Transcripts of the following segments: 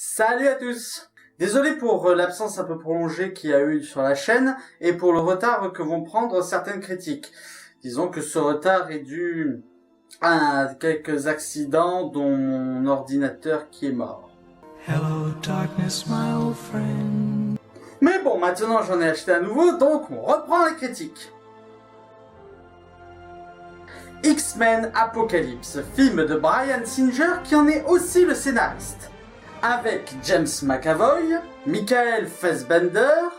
Salut à tous! Désolé pour l'absence un peu prolongée qu'il y a eu sur la chaîne et pour le retard que vont prendre certaines critiques. Disons que ce retard est dû à quelques accidents dont mon ordinateur qui est mort. Hello darkness, my old friend. Mais bon, maintenant j'en ai acheté à nouveau, donc on reprend les critiques. X-Men Apocalypse, film de Bryan Singer qui en est aussi le scénariste. Avec James McAvoy, Michael Fassbender,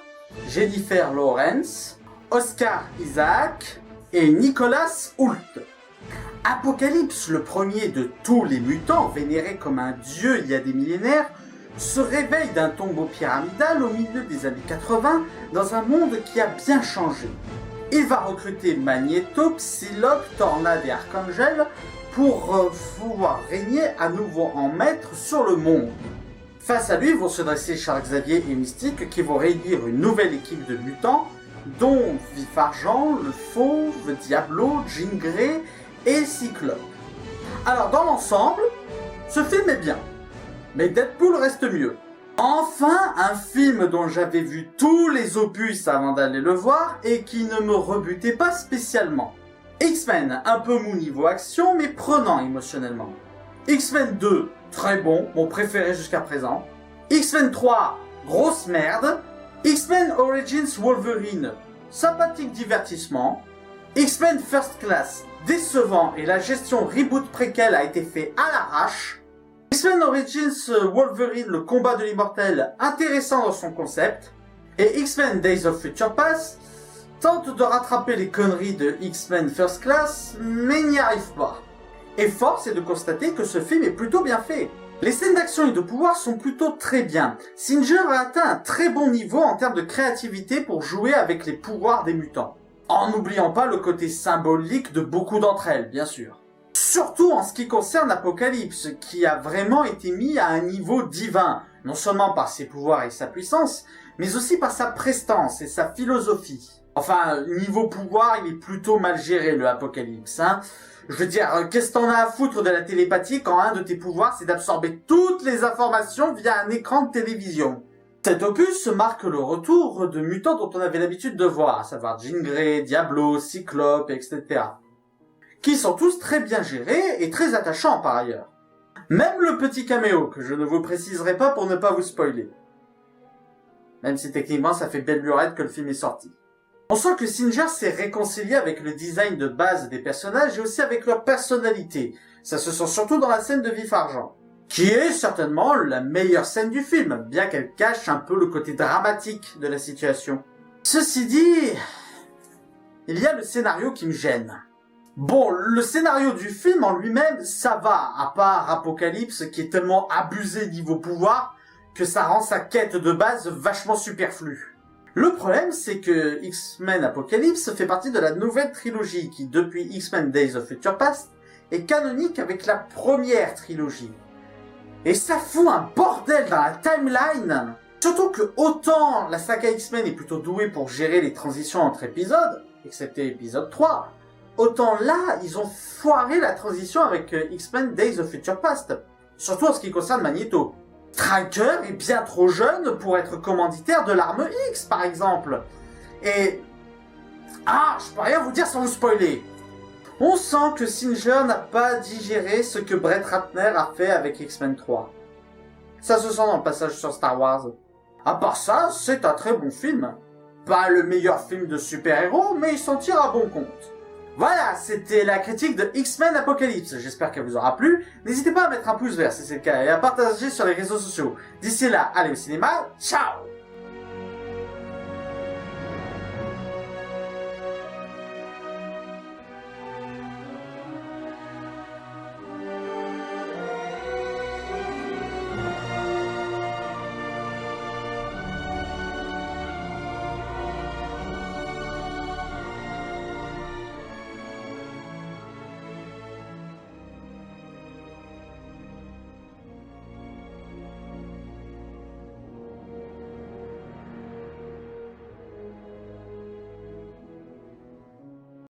Jennifer Lawrence, Oscar Isaac et Nicholas Hoult. Apocalypse, le premier de tous les mutants, vénéré comme un dieu il y a des millénaires, se réveille d'un tombeau pyramidal au milieu des années 80 dans un monde qui a bien changé. Il va recruter Magneto, Psylocke, Tornade et Archangel pour pouvoir régner à nouveau en maître sur le monde. Face à lui vont se dresser Charles Xavier et Mystique qui vont réunir une nouvelle équipe de mutants, dont Vif Argent, le Fauve, Diablo, Jean Grey et Cyclope. Alors dans l'ensemble, ce film est bien, mais Deadpool reste mieux. Enfin, un film dont j'avais vu tous les opus avant d'aller le voir et qui ne me rebutait pas spécialement. X-Men, un peu mou niveau action, mais prenant émotionnellement. X-Men 2, très bon, mon préféré jusqu'à présent. X-Men 3, grosse merde. X-Men Origins Wolverine, sympathique divertissement. X-Men First Class, décevant et la gestion reboot préquelle a été fait à l'arrache. X-Men Origins Wolverine, le combat de l'immortel, intéressant dans son concept. Et X-Men Days of Future Past tente de rattraper les conneries de X-Men First Class, mais n'y arrive pas. Et force est de constater que ce film est plutôt bien fait. Les scènes d'action et de pouvoir sont plutôt très bien. Singer a atteint un très bon niveau en termes de créativité pour jouer avec les pouvoirs des mutants. En n'oubliant pas le côté symbolique de beaucoup d'entre elles, bien sûr. Surtout en ce qui concerne Apocalypse, qui a vraiment été mis à un niveau divin, non seulement par ses pouvoirs et sa puissance, mais aussi par sa prestance et sa philosophie. Enfin, niveau pouvoir, il est plutôt mal géré, le Apocalypse, hein. Je veux dire, qu'est-ce que t'en as à foutre de la télépathie quand un de tes pouvoirs, c'est d'absorber toutes les informations via un écran de télévision? Cet opus marque le retour de mutants dont on avait l'habitude de voir, à savoir Jean Grey, Diablo, Cyclope, etc. Qui sont tous très bien gérés et très attachants par ailleurs. Même le petit caméo, que je ne vous préciserai pas pour ne pas vous spoiler. Même si techniquement ça fait belle lurette que le film est sorti. On sent que Singer s'est réconcilié avec le design de base des personnages et aussi avec leur personnalité. Ça se sent surtout dans la scène de Vif Argent, qui est certainement la meilleure scène du film, bien qu'elle cache un peu le côté dramatique de la situation. Ceci dit, il y a le scénario qui me gêne. Bon, le scénario du film en lui-même, ça va, à part Apocalypse qui est tellement abusé niveau pouvoir que ça rend sa quête de base vachement superflue. Le problème, c'est que X-Men Apocalypse fait partie de la nouvelle trilogie qui, depuis X-Men Days of Future Past, est canonique avec la première trilogie. Et ça fout un bordel dans la timeline. Surtout que autant la saga X-Men est plutôt douée pour gérer les transitions entre épisodes, excepté épisode 3, autant là, ils ont foiré la transition avec X-Men Days of Future Past. Surtout en ce qui concerne Magneto. Stryker est bien trop jeune pour être commanditaire de l'arme X, par exemple. Et... je peux rien vous dire sans vous spoiler. On sent que Singer n'a pas digéré ce que Brett Ratner a fait avec X-Men 3. Ça se sent dans le passage sur Star Wars. À part ça, c'est un très bon film. Pas le meilleur film de super-héros, mais il s'en tire à bon compte. Voilà, c'était la critique de X-Men Apocalypse. J'espère qu'elle vous aura plu. N'hésitez pas à mettre un pouce vert si c'est le cas et à partager sur les réseaux sociaux. D'ici là, allez au cinéma, ciao!